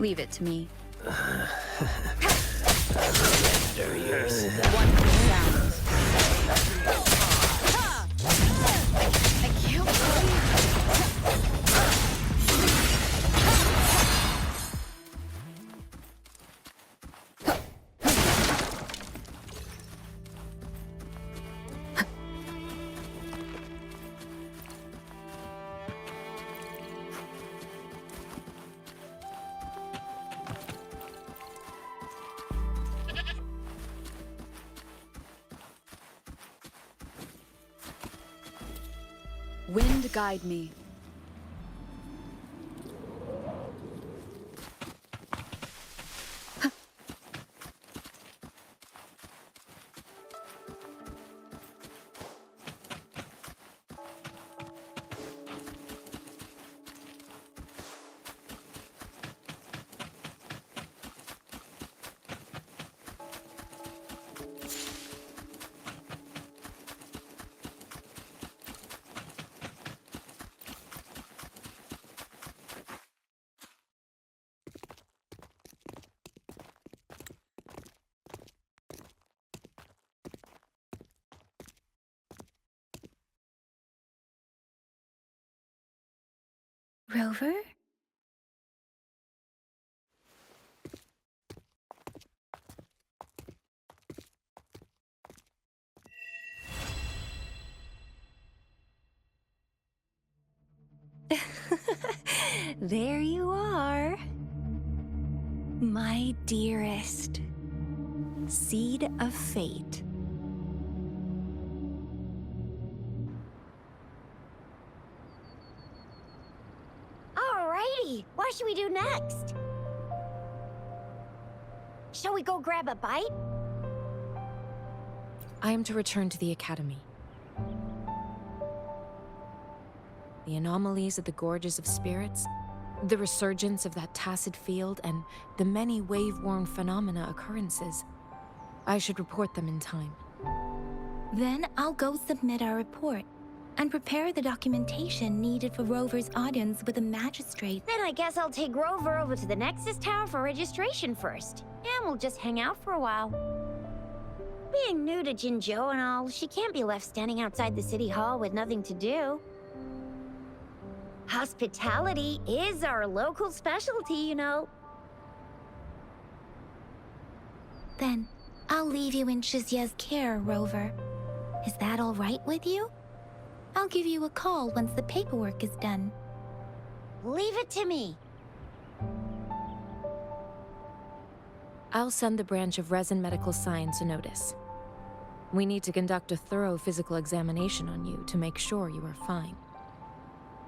Leave it to me. One Sounds. I can't believe. Wind guide me. Rover? There you are. My dearest. Seed of fate. Alrighty, what should we do next? Shall we go grab a bite? I am to return to the Academy. The anomalies of the Gorges of Spirits, the resurgence of that tacit field, and the many wave-worn phenomena occurrences. I should report them in time. Then I'll go submit our report and prepare the documentation needed for Rover's audience with the magistrate. Then I guess I'll take Rover over to the Nexus Tower for registration first. And we'll just hang out for a while. Being new to Jinzhou and all, she can't be left standing outside the city hall with nothing to do. Hospitality is our local specialty, you know. Then I'll leave you in Shizia's care, Rover. Is that all right with you? I'll give you a call once the paperwork is done. Leave it to me. I'll send the branch of Resin Medical Science a notice. We need to conduct a thorough physical examination on you to make sure you are fine.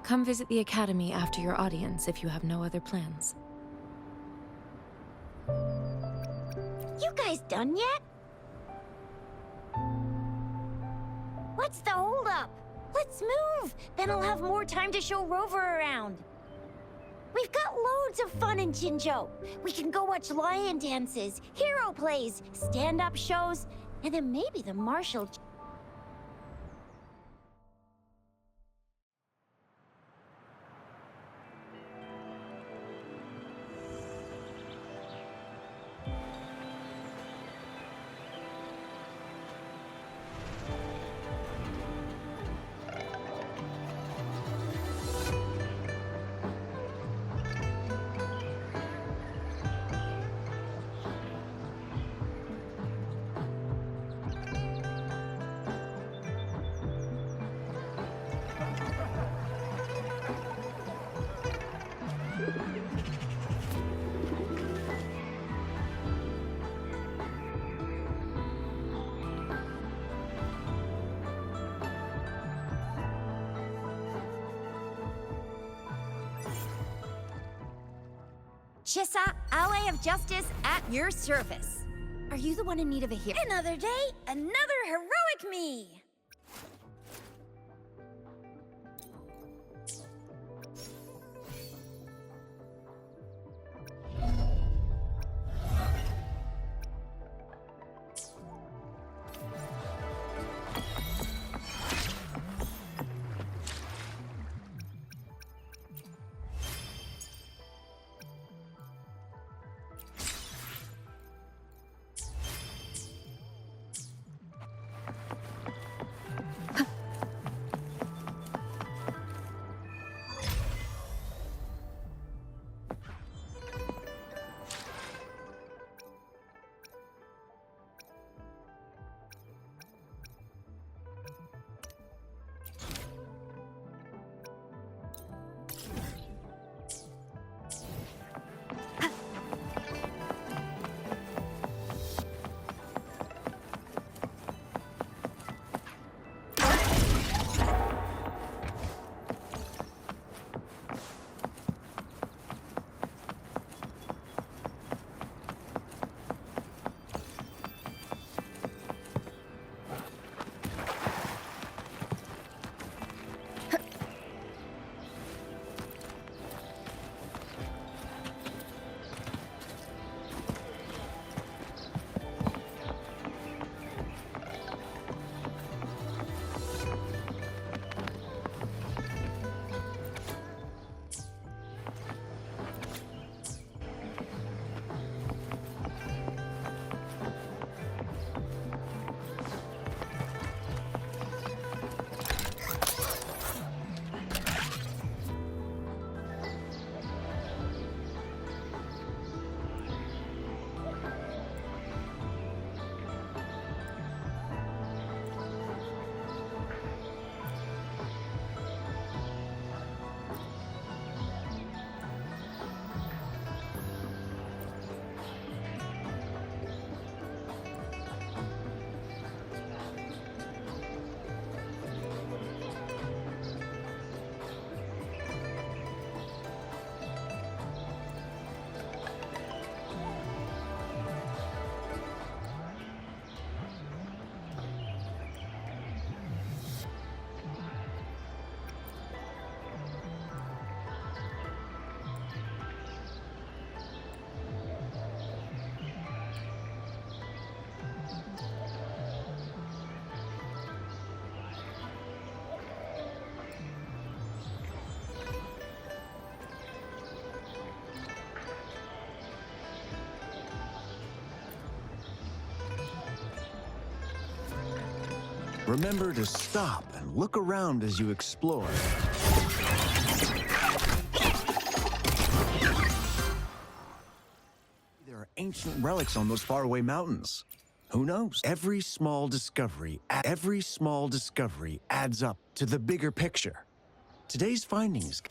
Come visit the Academy after your audience if you have no other plans. You guys done yet? What's the holdup? Let's move! Then I'll have more time to show Rover around. We've got loads of fun in Jinzhou. We can go watch lion dances, hero plays, stand-up shows, and then maybe the martial... Chissa, ally of justice at your service. Are you the one in need of a hero? Another day, another heroic me! Remember to stop and look around as you explore. There are ancient relics on those faraway mountains. Who knows? Every small discovery adds up to the bigger picture. Today's findings.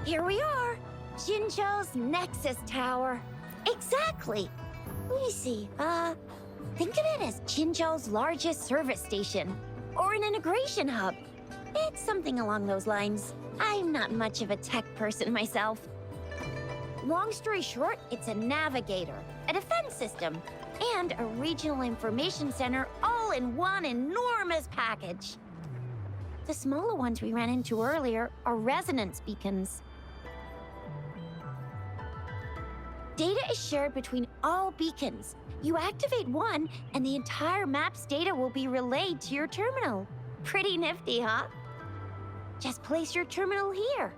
Here we are, Jinzhou's Nexus Tower. Exactly. Let me see, think of it as Jinzhou's largest service station, or an integration hub. It's something along those lines. I'm not much of a tech person myself. Long story short, it's a navigator, a defense system, and a regional information center all in one enormous package. The smaller ones we ran into earlier are resonance beacons. Data is shared between all beacons. You activate one, and the entire map's data will be relayed to your terminal. Pretty nifty, huh? Just place your terminal here.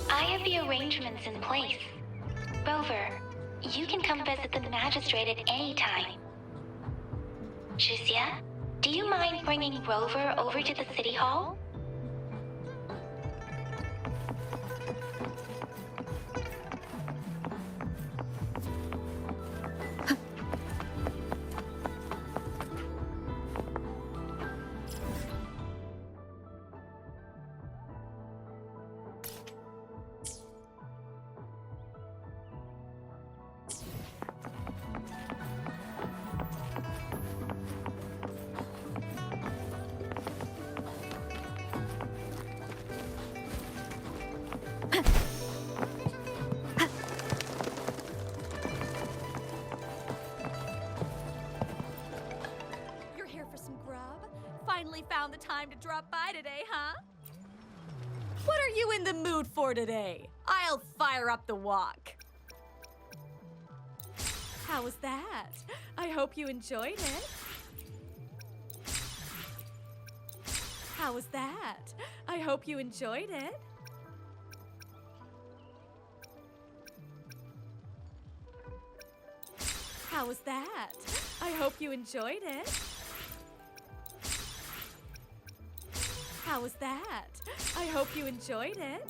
I have the arrangements in place. Rover, you can come visit the magistrate at any time. Shizia, do you mind bringing Rover over to the city hall? Finally found the time to drop by today, huh? What are you in the mood for today? I'll fire up the walk. How was that? I hope you enjoyed it. How was that? I hope you enjoyed it. How was that? I hope you enjoyed it. How was that? I hope you enjoyed it.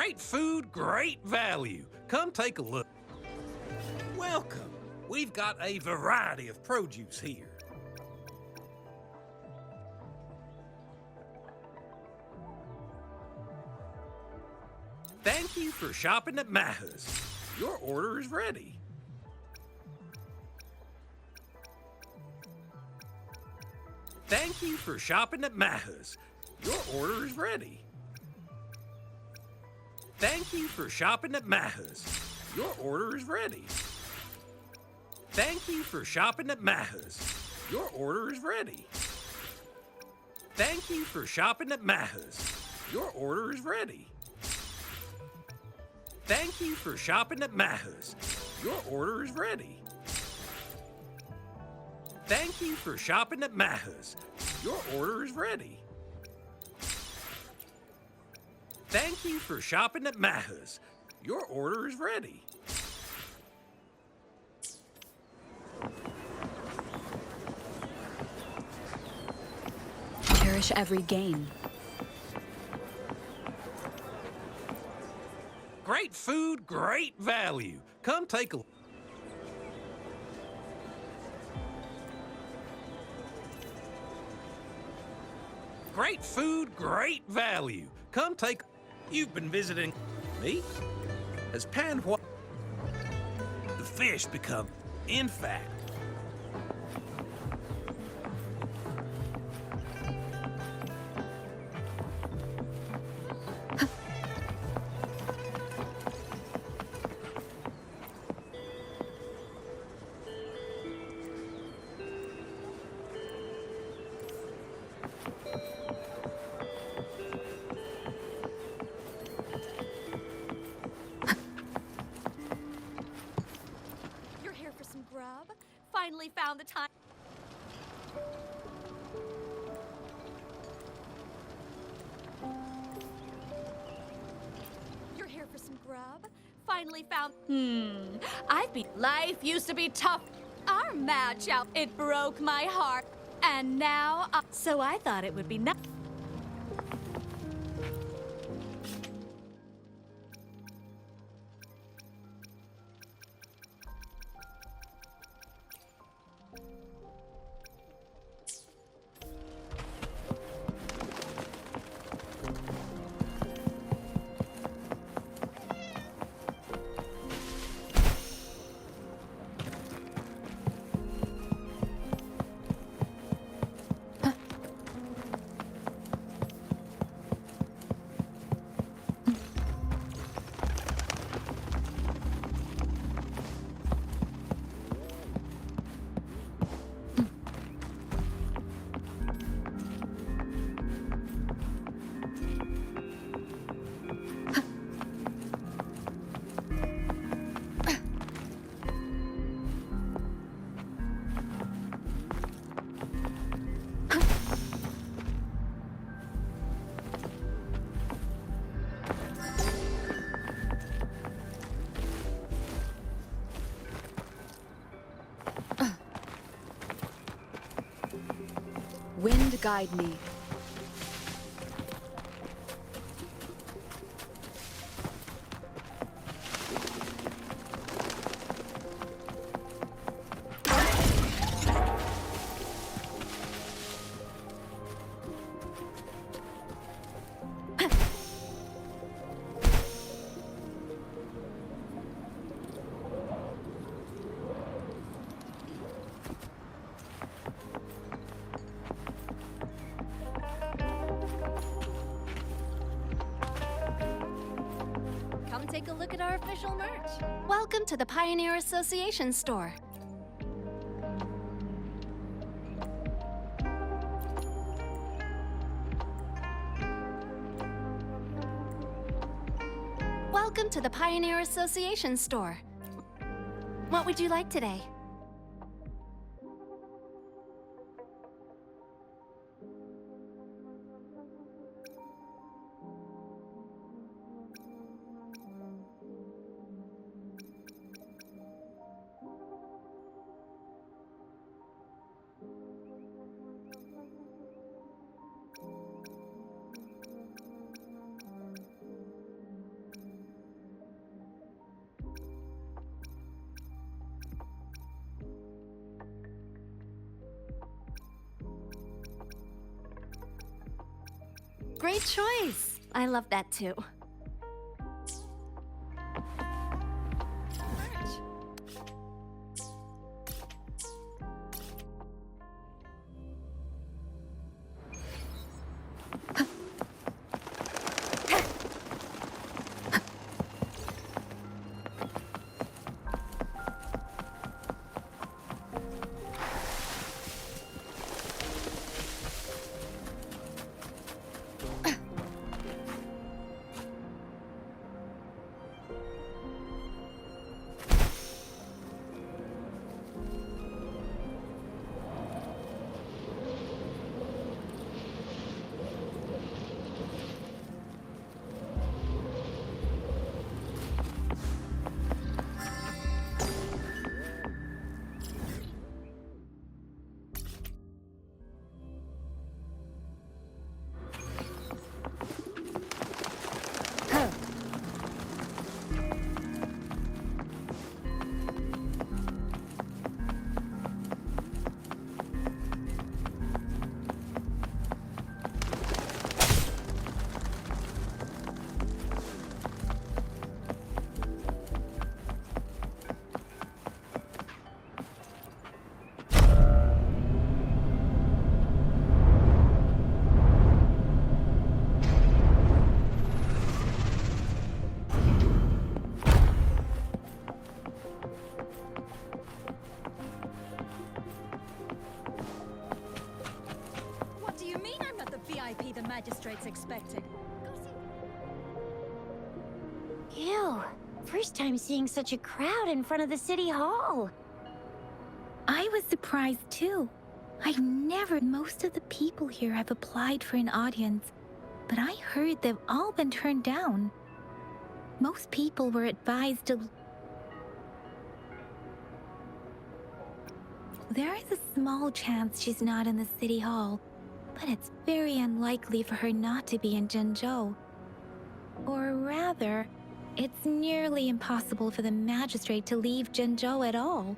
Great food, great value. Come take a look. Welcome. We've got a variety of produce here. Thank you for shopping at Maha's. Your order is ready. Thank you for shopping at Maha's. Your order is ready. Thank you for shopping at Maha's. Your order is ready. Thank you for shopping at Maha's. Your order is ready. Thank you for shopping at Maha's. Your order is ready. Thank you for shopping at Maha's. Your order is ready. Thank you for shopping at Maha's. Your order is ready. Thank you for shopping at Maha's. Your order is ready. Cherish every gain. Great food, great value. Come take a look. Great food, great value. Come take. You've been visiting me? As Pan Hua, the fish become, in fact. You're here for some grub? Finally found the time. You're here for some grub? Finally found. I've been. Life used to be tough. Our matchup, it broke my heart. And now, so I thought it would be nice. Wind guide me. Come take a look at our official merch. Welcome to the Pioneer Association store. Welcome to the Pioneer Association store. What would you like today? Great choice. I love that too. What do you mean I'm not the VIP the magistrate's expecting? Ew. First time seeing such a crowd in front of the city hall. I was surprised too. Most of the people here have applied for an audience, but I heard they've all been turned down. Most people were advised to... There is a small chance she's not in the city hall, but it's very unlikely for her not to be in Jinzhou. Or rather, it's nearly impossible for the magistrate to leave Jinzhou at all.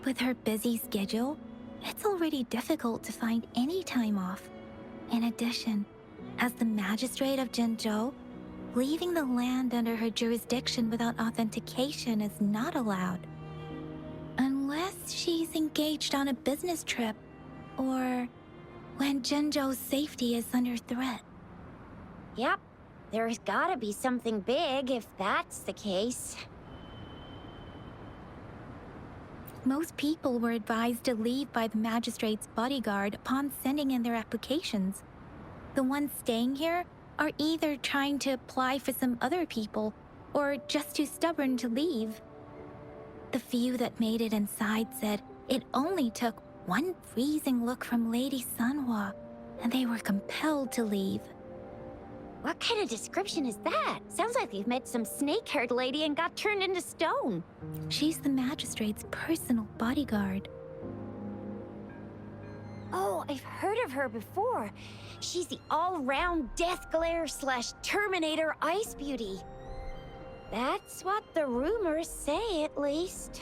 With her busy schedule, it's already difficult to find any time off. In addition, as the magistrate of Jinzhou, leaving the land under her jurisdiction without authentication is not allowed. Unless she's engaged on a business trip, or when Jinzhou's safety is under threat. Yep. There's gotta be something big if that's the case. Most people were advised to leave by the magistrate's bodyguard upon sending in their applications. The ones staying here are either trying to apply for some other people, or just too stubborn to leave. The few that made it inside said it only took one freezing look from Lady Sanhua, and they were compelled to leave. What kind of description is that? Sounds like they've met some snake-haired lady and got turned into stone. She's the magistrate's personal bodyguard. Oh, I've heard of her before. She's the all-round Death Glare / Terminator Ice Beauty. That's what the rumors say, at least.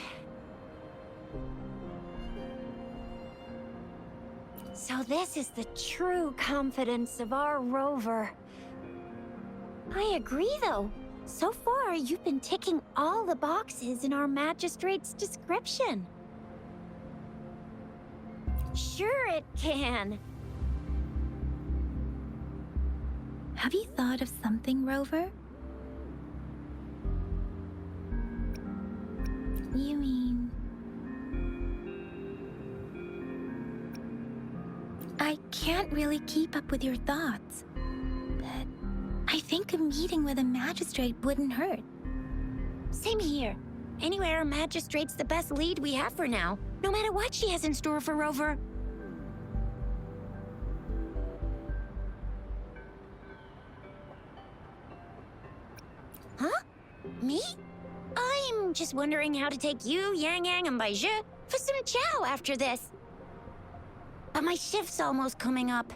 So this is the true confidence of our rover. I agree, though. So far, you've been ticking all the boxes in our magistrate's description. Sure it can. Have you thought of something, Rover? You mean... I can't really keep up with your thoughts, but I think a meeting with a magistrate wouldn't hurt. Same here. Anywhere a magistrate's the best lead we have for now, no matter what she has in store for Rover. Huh? Me? I'm just wondering how to take you, Yang Yang, and Baizhi for some chow after this. But my shift's almost coming up.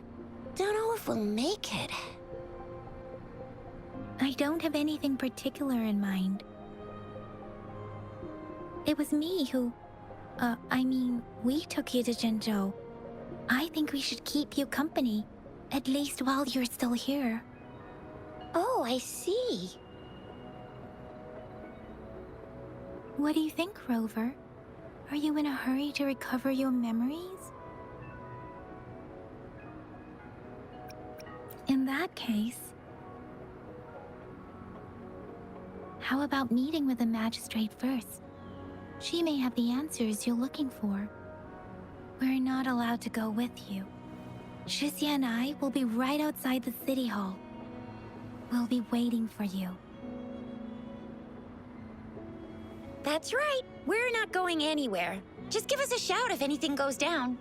Don't know if we'll make it. I don't have anything particular in mind. It was me who... we took you to Jinzhou. I think we should keep you company. At least while you're still here. Oh, I see. What do you think, Rover? Are you in a hurry to recover your memories? In that case, how about meeting with the magistrate first? She may have the answers you're looking for. We're not allowed to go with you. Shizia and I will be right outside the city hall. We'll be waiting for you. That's right. We're not going anywhere. Just give us a shout if anything goes down.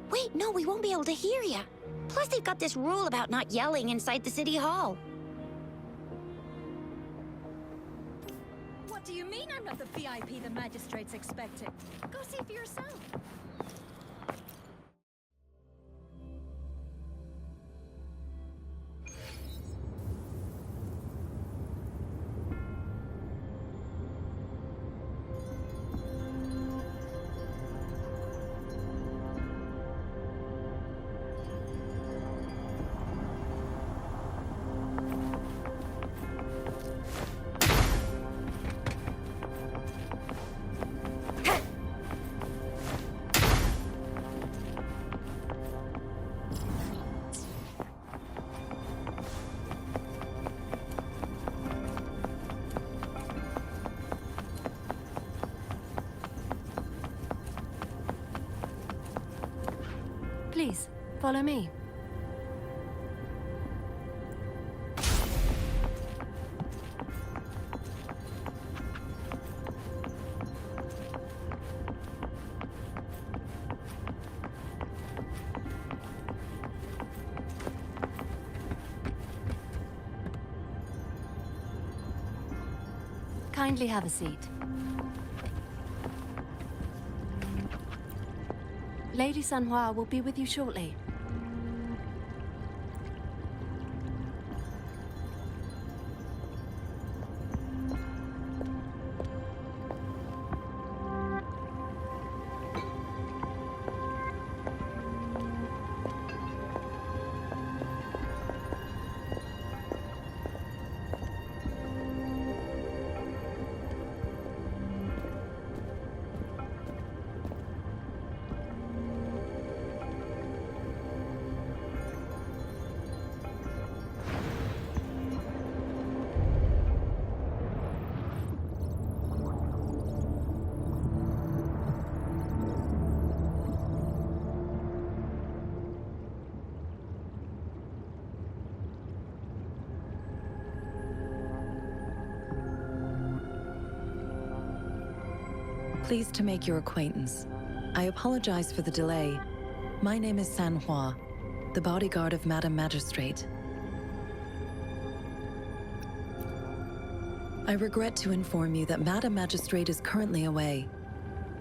Wait, no, we won't be able to hear ya. Plus, they've got this rule about not yelling inside the city hall. What do you mean I'm not the VIP the magistrate's expecting? Go see for yourself. Please, follow me. Kindly have a seat. Lady Sanhua will be with you shortly. Pleased to make your acquaintance. I apologize for the delay. My name is Sanhua, the bodyguard of Madam Magistrate. I regret to inform you that Madam Magistrate is currently away.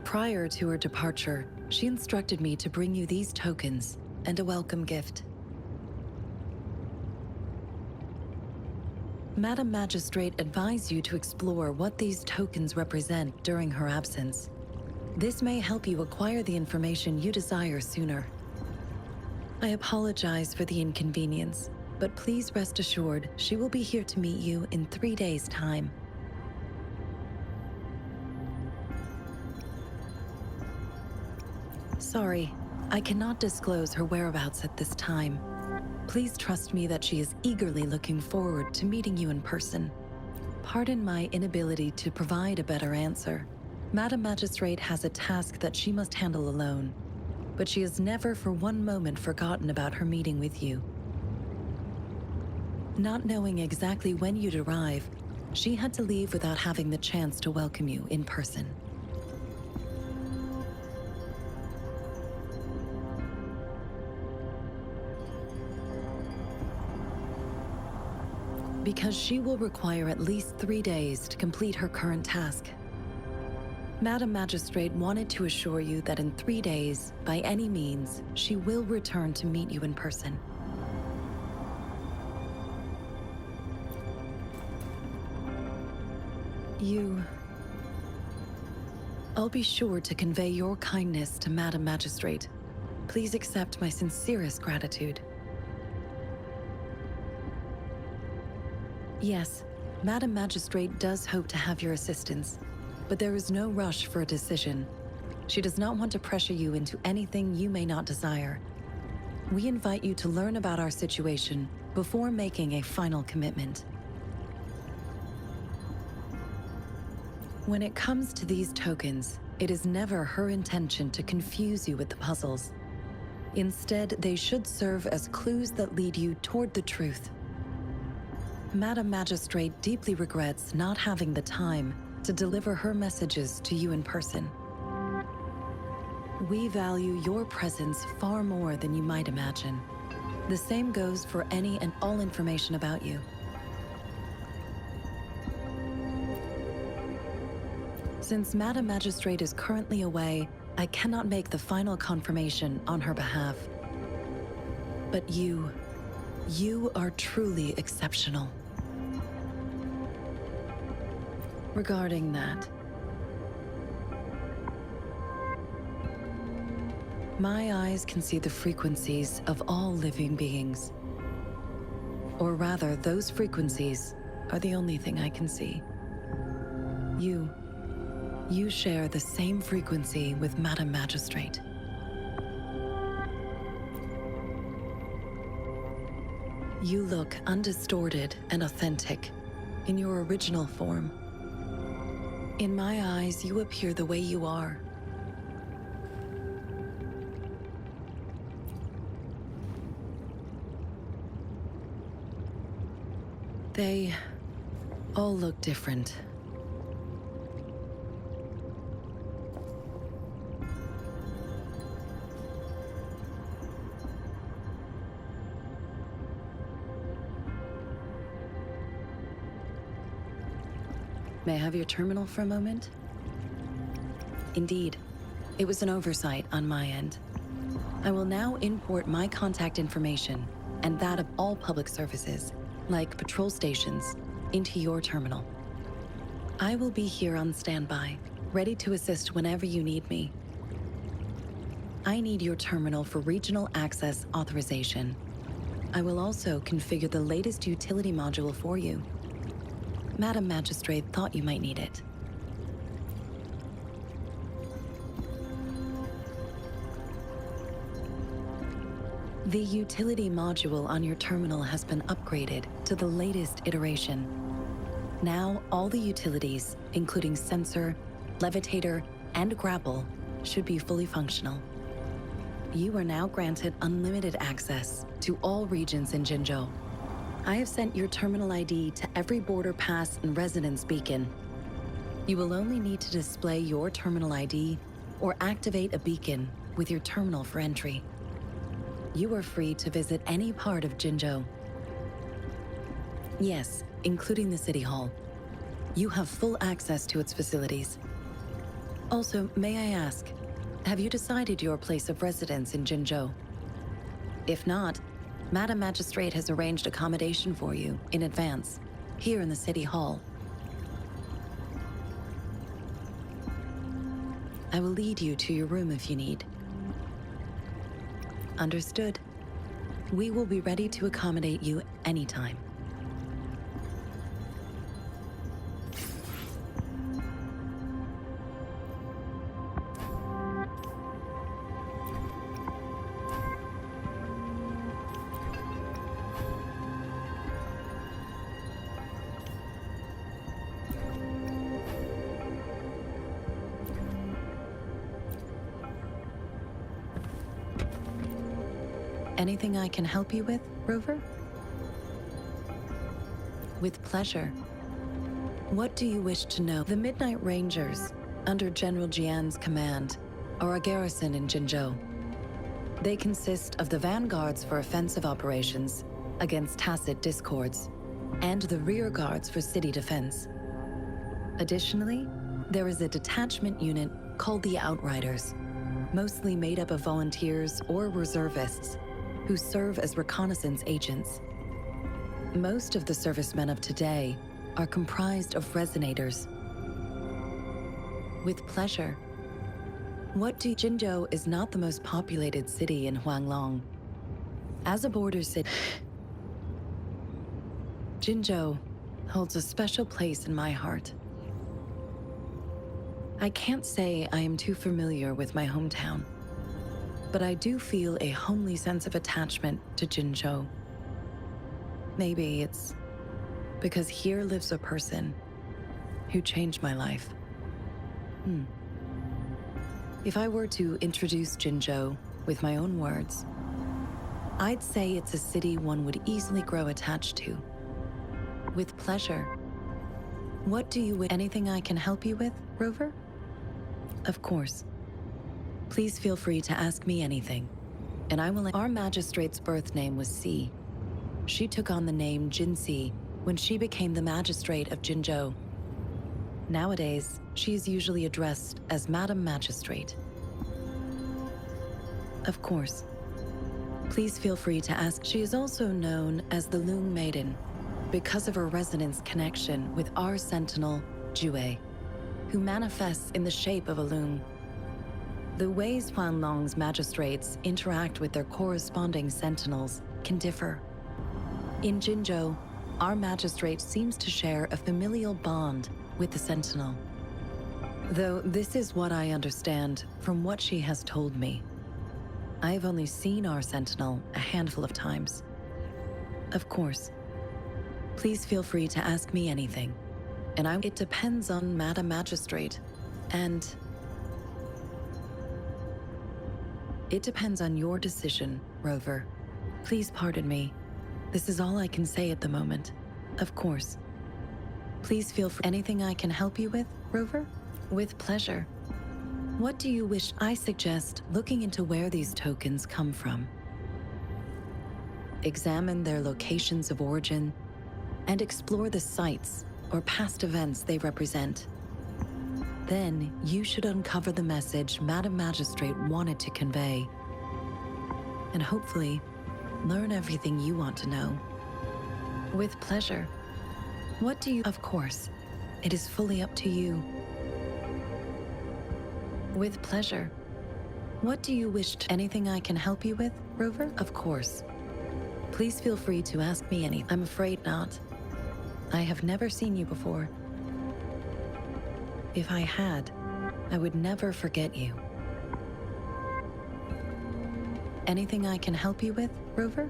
Prior to her departure, she instructed me to bring you these tokens and a welcome gift. Madam Magistrate advised you to explore what these tokens represent during her absence. This may help you acquire the information you desire sooner. I apologize for the inconvenience, but please rest assured she will be here to meet you in 3 days' time. Sorry, I cannot disclose her whereabouts at this time. Please trust me that she is eagerly looking forward to meeting you in person. Pardon my inability to provide a better answer. Madam Magistrate has a task that she must handle alone, but she has never for one moment forgotten about her meeting with you. Not knowing exactly when you'd arrive, she had to leave without having the chance to welcome you in person. Because she will require at least 3 days to complete her current task. Madam Magistrate wanted to assure you that in 3 days, by any means, she will return to meet you in person. I'll be sure to convey your kindness to Madam Magistrate. Please accept my sincerest gratitude. Yes, Madam Magistrate does hope to have your assistance, but there is no rush for a decision. She does not want to pressure you into anything you may not desire. We invite you to learn about our situation before making a final commitment. When it comes to these tokens, it is never her intention to confuse you with the puzzles. Instead, they should serve as clues that lead you toward the truth. Madam Magistrate deeply regrets not having the time to deliver her messages to you in person. We value your presence far more than you might imagine. The same goes for any and all information about you. Since Madam Magistrate is currently away, I cannot make the final confirmation on her behalf. But you are truly exceptional. Regarding that, my eyes can see the frequencies of all living beings. Or rather, those frequencies are the only thing I can see. You share the same frequency with Madam Magistrate. You look undistorted and authentic in your original form. In my eyes, you appear the way you are. They all look different. May I have your terminal for a moment? Indeed, it was an oversight on my end. I will now import my contact information and that of all public services, like patrol stations, into your terminal. I will be here on standby, ready to assist whenever you need me. I need your terminal for regional access authorization. I will also configure the latest utility module for you. Madam Magistrate thought you might need it. The utility module on your terminal has been upgraded to the latest iteration. Now, all the utilities, including sensor, levitator, and grapple, should be fully functional. You are now granted unlimited access to all regions in Jinzhou. I have sent your terminal ID to every border pass and residence beacon. You will only need to display your terminal ID or activate a beacon with your terminal for entry. You are free to visit any part of Jinzhou. Yes, including the City Hall. You have full access to its facilities. Also, may I ask, have you decided your place of residence in Jinzhou? If not, Madam Magistrate has arranged accommodation for you in advance, here in the City Hall. I will lead you to your room if you need. Understood. We will be ready to accommodate you anytime. Anything I can help you with, Rover? With pleasure. What do you wish to know? The Midnight Rangers, under General Jian's command, are a garrison in Jinzhou. They consist of the vanguards for offensive operations against tacit discords, and the rear guards for city defense. Additionally, there is a detachment unit called the Outriders, mostly made up of volunteers or reservists who serve as reconnaissance agents. Most of the servicemen of today are comprised of resonators. With pleasure. Jinzhou is not the most populated city in Huanglong. As a border city, Jinzhou holds a special place in my heart. I can't say I am too familiar with my hometown, but I do feel a homely sense of attachment to Jinzhou. Maybe it's because here lives a person who changed my life. If I were to introduce Jinzhou with my own words, I'd say it's a city one would easily grow attached to. With pleasure. What do you wish? Anything I can help you with, Rover? Of course. Please feel free to ask me anything, and I will. Our magistrate's birth name was Si. She took on the name Jinxi when she became the magistrate of Jinzhou. Nowadays, she is usually addressed as Madam Magistrate. Of course. Please feel free to ask. She is also known as the Loong Maiden because of her resonance connection with our sentinel, Jue, who manifests in the shape of a loom. The ways Huanlong's magistrates interact with their corresponding sentinels can differ. In Jinzhou, our magistrate seems to share a familial bond with the sentinel. Though this is what I understand from what she has told me. I have only seen our sentinel a handful of times. Of course. Please feel free to ask me anything, and it depends on Madam Magistrate, and it depends on your decision, Rover. Please pardon me. This is all I can say at the moment. Of course. Please feel free. Anything I can help you with, Rover? With pleasure. What do you wish? I suggest looking into where these tokens come from. Examine their locations of origin and explore the sites or past events they represent. Then you should uncover the message Madam Magistrate wanted to convey, and hopefully learn everything you want to know. With pleasure. What do you? Of course, it is fully up to you. With pleasure. What do you wish to? Anything I can help you with, Rover? Of course. Please feel free to ask me anything. I'm afraid not. I have never seen you before. If I had, I would never forget you. Anything I can help you with, Rover?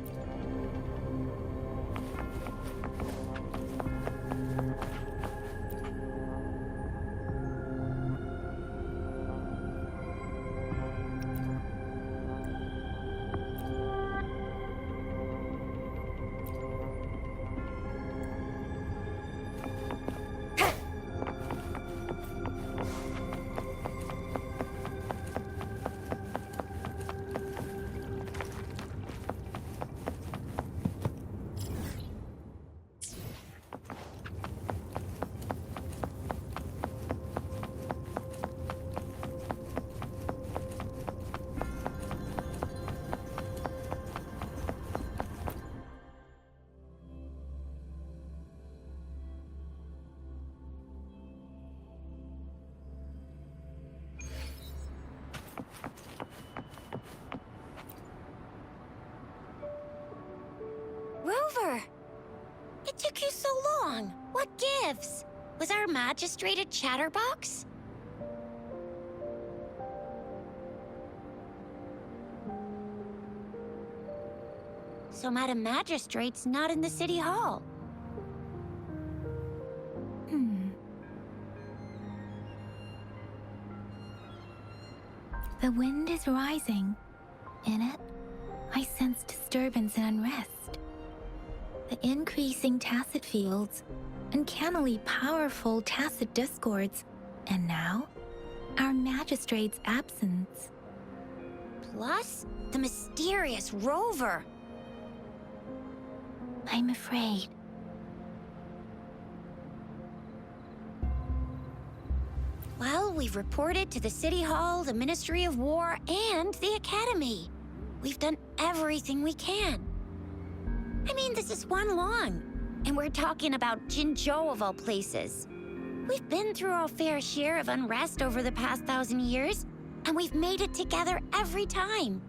Rover! It took you so long. What gives? Was our magistrate a chatterbox? So Madam Magistrate's not in the city hall. The wind is rising. In it, I sense disturbance and unrest. The increasing tacit fields, uncannily powerful tacit discords, and now, our magistrate's absence. Plus, the mysterious Rover. I'm afraid. Well, we've reported to the City Hall, the Ministry of War, and the Academy. We've done everything we can. I mean, this is one long, and we're talking about Jinzhou of all places. We've been through our fair share of unrest over the past 1,000 years, and we've made it together every time.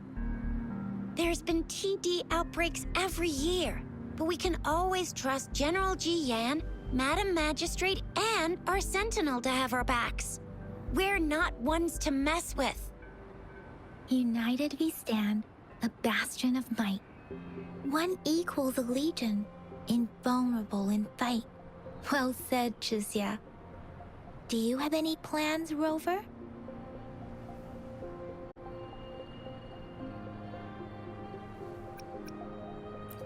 There's been TD outbreaks every year, but we can always trust General Ji Yan Madam Magistrate and our Sentinel to have our backs. We're not ones to mess with. United we stand, a bastion of might. One equals a legion, invulnerable in fight. Well said, Chizia. Do you have any plans, Rover?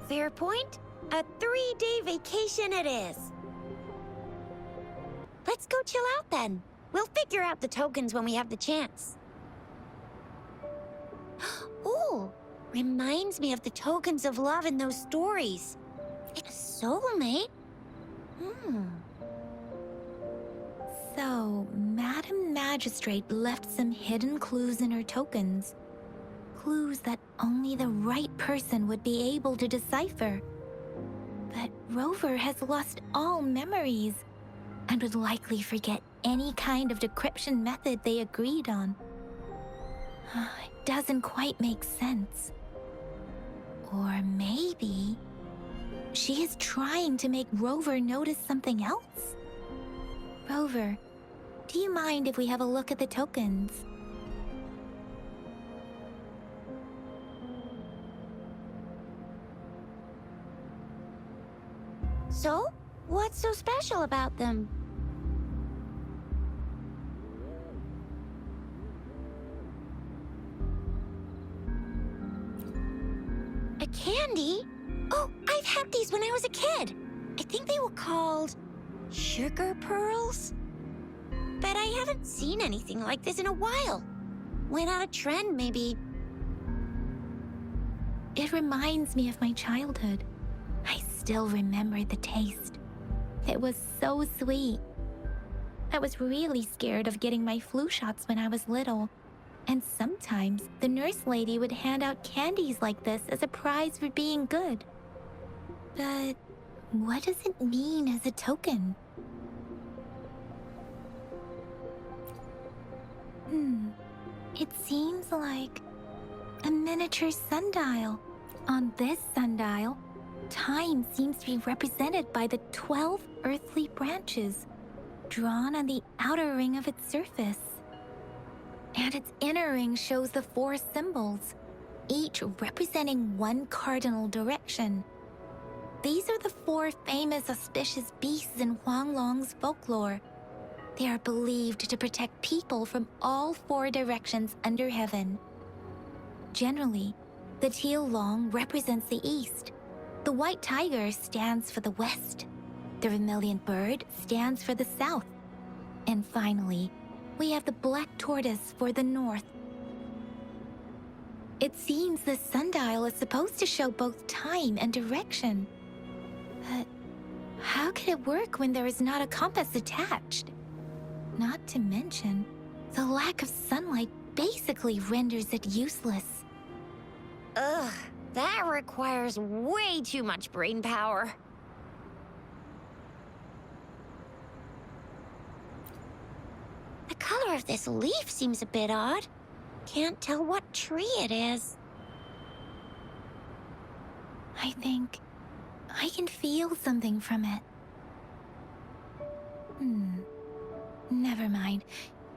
Fair point. A 3-day vacation it is. Let's go chill out then. We'll figure out the tokens when we have the chance. Ooh, reminds me of the tokens of love in those stories. A soulmate? So, Madam Magistrate left some hidden clues in her tokens. Clues that only the right person would be able to decipher. But Rover has lost all memories and would likely forget any kind of decryption method they agreed on. It doesn't quite make sense. Or maybe she is trying to make Rover notice something else? Rover, do you mind if we have a look at the tokens? So, what's so special about them? A candy? Oh, I've had these when I was a kid. I think they were called sugar pearls? But I haven't seen anything like this in a while. Went out of trend, maybe. It reminds me of my childhood. I still remember the taste. It was so sweet. I was really scared of getting my flu shots when I was little. And sometimes the nurse lady would hand out candies like this as a prize for being good. But what does it mean as a token? It seems like a miniature sundial. On this sundial, time seems to be represented by the 12 earthly branches, drawn on the outer ring of its surface. And its inner ring shows the 4 symbols, each representing one cardinal direction. These are the 4 famous auspicious beasts in Huanglong's folklore. They are believed to protect people from all 4 directions under heaven. Generally, the teal long represents the east. The white tiger stands for the west. The vermilion bird stands for the south. And finally, we have the black tortoise for the north. It seems the sundial is supposed to show both time and direction. But how could it work when there is not a compass attached? Not to mention, the lack of sunlight basically renders it useless. Ugh, that requires way too much brain power. The color of this leaf seems a bit odd. Can't tell what tree it is. I think I can feel something from it. Never mind.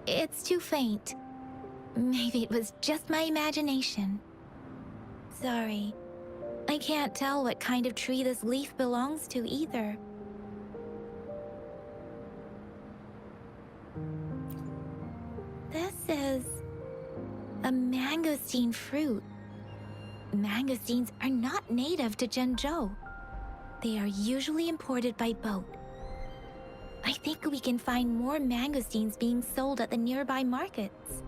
It's too faint. Maybe it was just my imagination. Sorry. I can't tell what kind of tree this leaf belongs to either. This is a mangosteen fruit. Mangosteens are not native to Zhengzhou. They are usually imported by boat. I think we can find more mangosteens being sold at the nearby markets.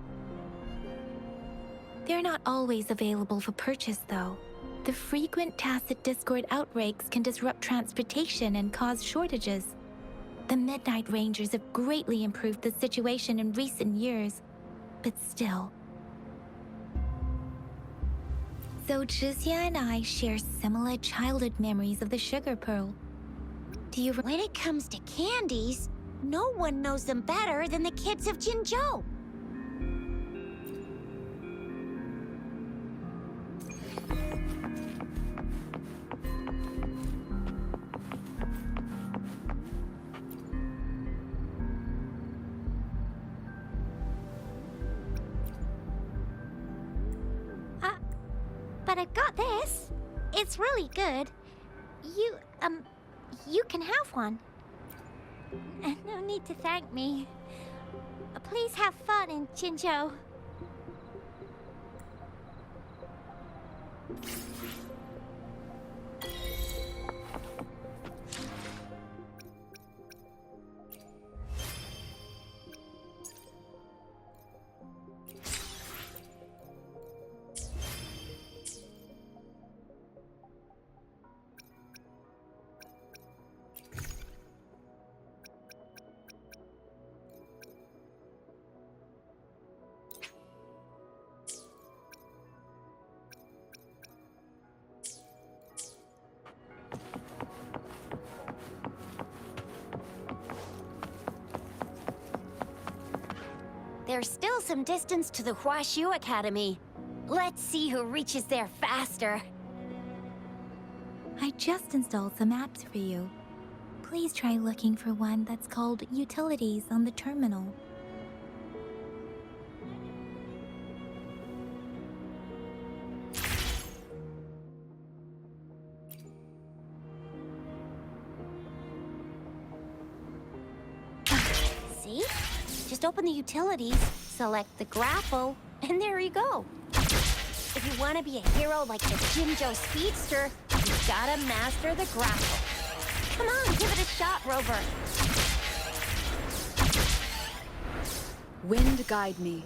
They're not always available for purchase, though. The frequent tacit discord outbreaks can disrupt transportation and cause shortages. The Midnight Rangers have greatly improved the situation in recent years, but still. So Jizia and I share similar childhood memories of the sugar pearl. Do you... When it comes to candies, no one knows them better than the kids of Jinzhou. but I've got this. It's really good. You can have one. No need to thank me. Please have fun in Jinzhou. There's still some distance to the Huaxiu Academy. Let's see who reaches there faster. I just installed some apps for you. Please try looking for one that's called Utilities on the terminal. See? Just open the utilities, select the grapple, and there you go. If you want to be a hero like the Jinzhou Speedster, you've gotta master the grapple. Come on, give it a shot, Rover. Wind guide me.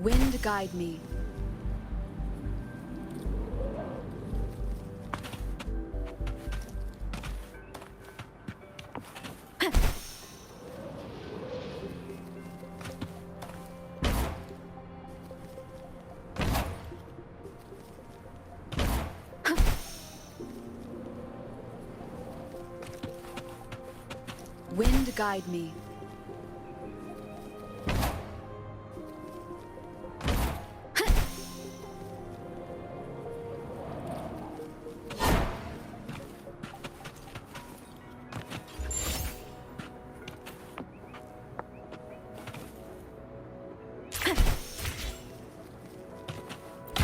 Wind guide me. Wind guide me.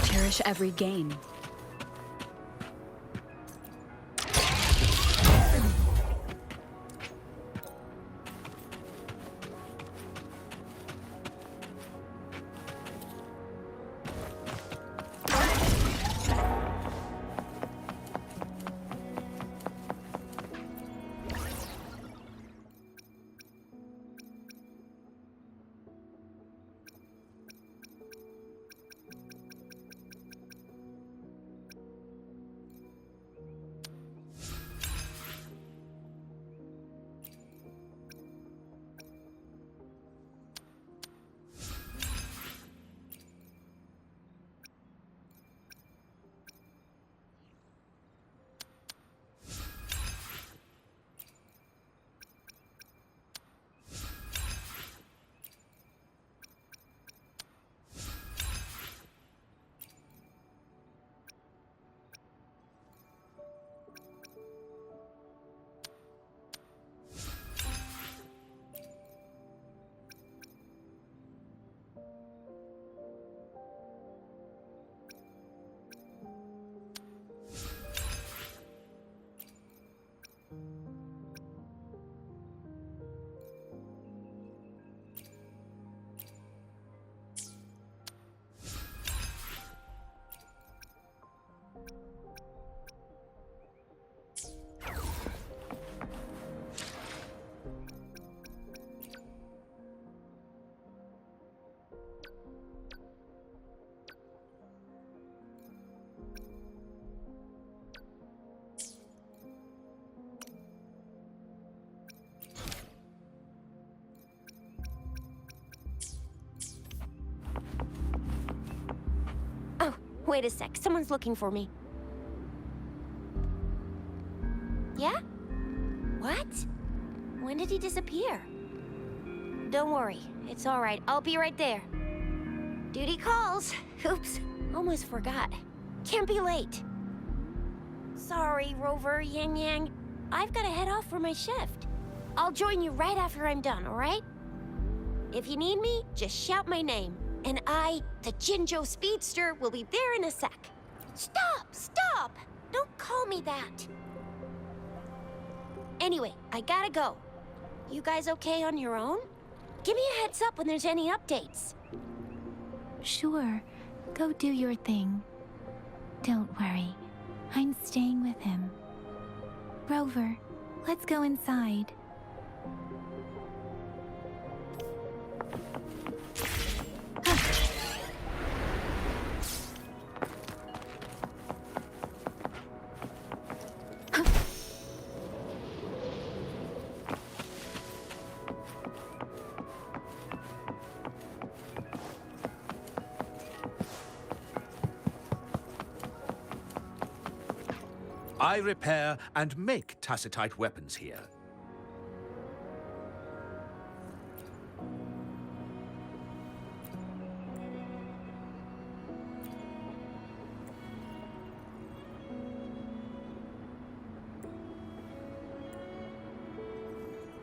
Cherish every gain. Wait a sec, someone's looking for me. Yeah? What? When did he disappear? Don't worry, it's all right. I'll be right there. Duty calls. Oops, almost forgot. Can't be late. Sorry, Rover, Yang Yang. I've got to head off for my shift. I'll join you right after I'm done, all right? If you need me, just shout my name. And I, the Jinzhou Speedster, will be there in a sec. Stop! Stop! Don't call me that. Anyway, I gotta go. You guys okay on your own? Give me a heads up when there's any updates. Sure, go do your thing. Don't worry, I'm staying with him. Rover, let's go inside. I repair and make tacitite weapons here.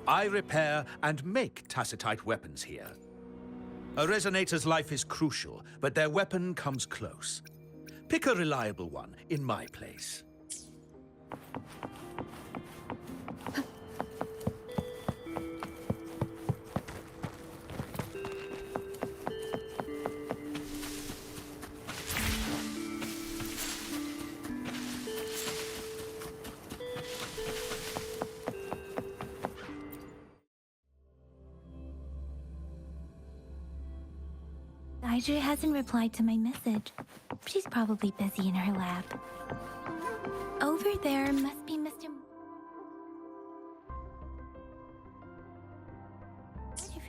I repair and make tacitite weapons here. A resonator's life is crucial, but their weapon comes close. Pick a reliable one in my place. Audrey hasn't replied to my message. She's probably busy in her lab. Over there must be Mr.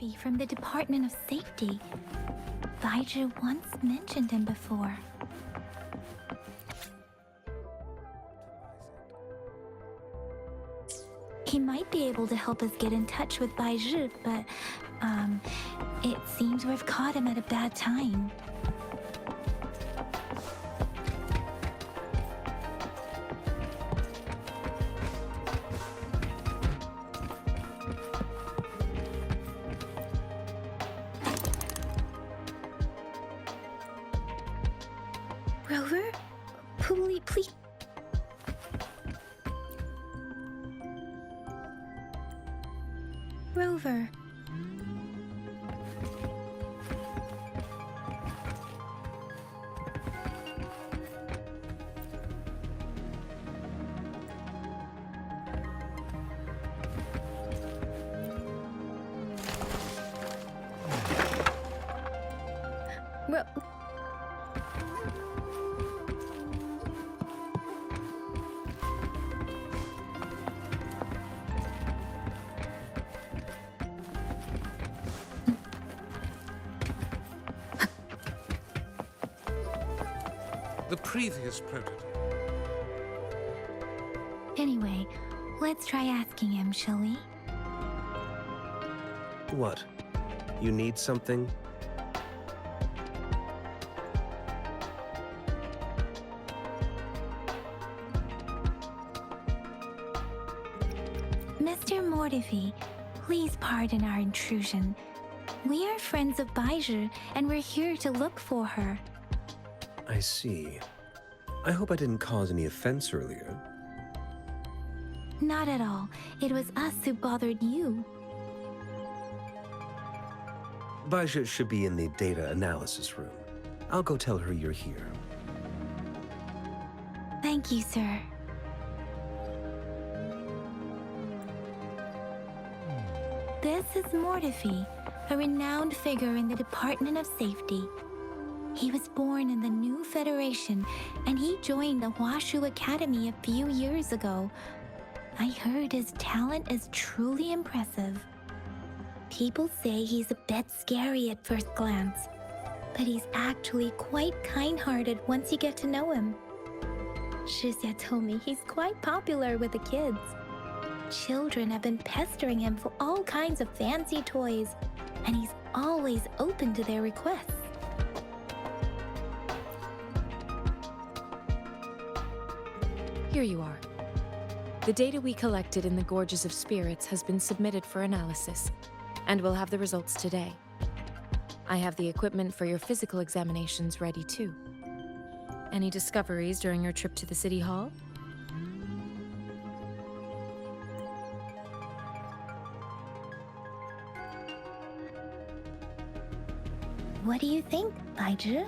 Murphy from the Department of Safety. Audrey once mentioned him before. He might be able to help us get in touch with Baizhi, but, it seems we've caught him at a bad time. Rover? Please. Rover. The previous prototype. Anyway, let's try asking him, shall we? What? You need something? Mr. Mortivy, please pardon our intrusion. We are friends of Baizhi, and we're here to look for her. I see. I hope I didn't cause any offense earlier. Not at all. It was us who bothered you. Baizhi should be in the data analysis room. I'll go tell her you're here. Thank you, sir. This is Mortify, a renowned figure in the Department of Safety. He was born in the new Federation, and he joined the Huashu Academy a few years ago. I heard his talent is truly impressive. People say he's a bit scary at first glance, but he's actually quite kind-hearted once you get to know him. Shizia told me he's quite popular with the kids. Children have been pestering him for all kinds of fancy toys, and he's always open to their requests. Here you are. The data we collected in the Gorges of Spirits has been submitted for analysis, and we'll have the results today. I have the equipment for your physical examinations ready too. Any discoveries during your trip to the City Hall? What do you think, Baizhi?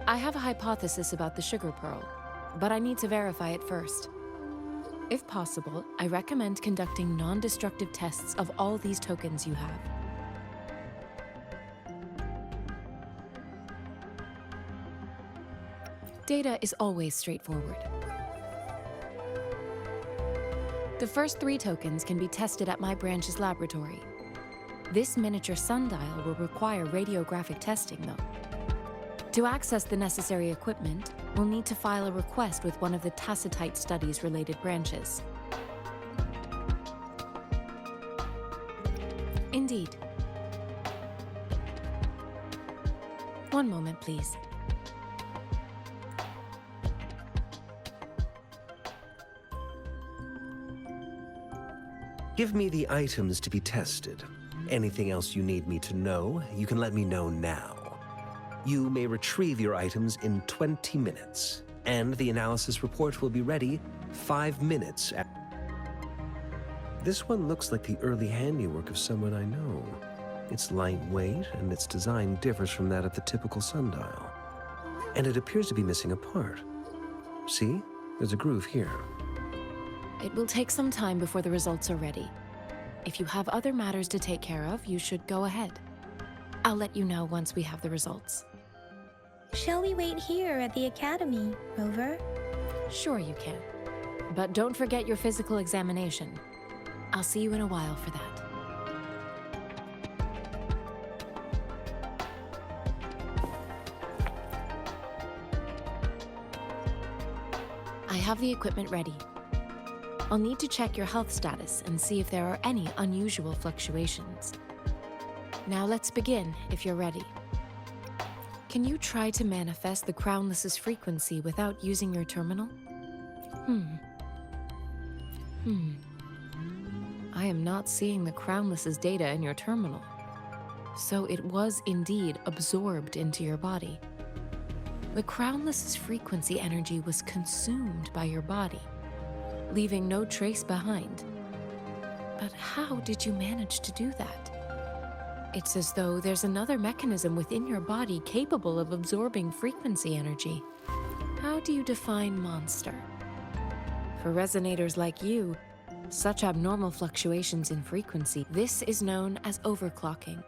I have a hypothesis about the sugar pearl, but I need to verify it first. If possible, I recommend conducting non-destructive tests of all these tokens you have. Data is always straightforward. The first 3 tokens can be tested at my branch's laboratory. This miniature sundial will require radiographic testing, though. To access the necessary equipment, we'll need to file a request with one of the Tacitite Studies-related branches. Indeed. One moment, please. Give me the items to be tested. Anything else you need me to know, you can let me know now. You may retrieve your items in 20 minutes, and the analysis report will be ready 5 minutes after. This one looks like the early handiwork of someone I know. It's lightweight, and its design differs from that of the typical sundial. And it appears to be missing a part. See? There's a groove here. It will take some time before the results are ready. If you have other matters to take care of, you should go ahead. I'll let you know once we have the results. Shall we wait here at the academy, Rover? Sure you can. But don't forget your physical examination. I'll see you in a while for that. I have the equipment ready. I'll need to check your health status and see if there are any unusual fluctuations. Now let's begin, if you're ready. Can you try to manifest the Crownless's frequency without using your terminal? I am not seeing the Crownless's data in your terminal. So it was indeed absorbed into your body. The Crownless's frequency energy was consumed by your body, leaving no trace behind. But how did you manage to do that? It's as though there's another mechanism within your body capable of absorbing frequency energy. How do you define monster? For resonators like you, such abnormal fluctuations in frequency, this is known as overclocking,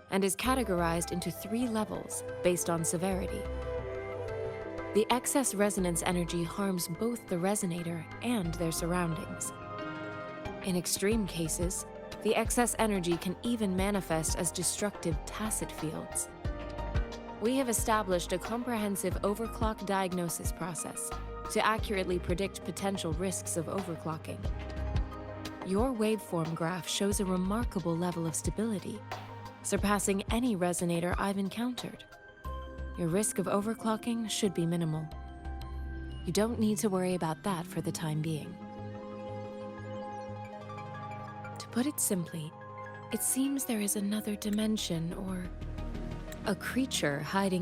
and is categorized into 3 levels based on severity. The excess resonance energy harms both the resonator and their surroundings. In extreme cases, the excess energy can even manifest as destructive tacit fields. We have established a comprehensive overclock diagnosis process to accurately predict potential risks of overclocking. Your waveform graph shows a remarkable level of stability, surpassing any resonator I've encountered. Your risk of overclocking should be minimal. You don't need to worry about that for the time being. To put it simply, it seems there is another dimension or a creature hiding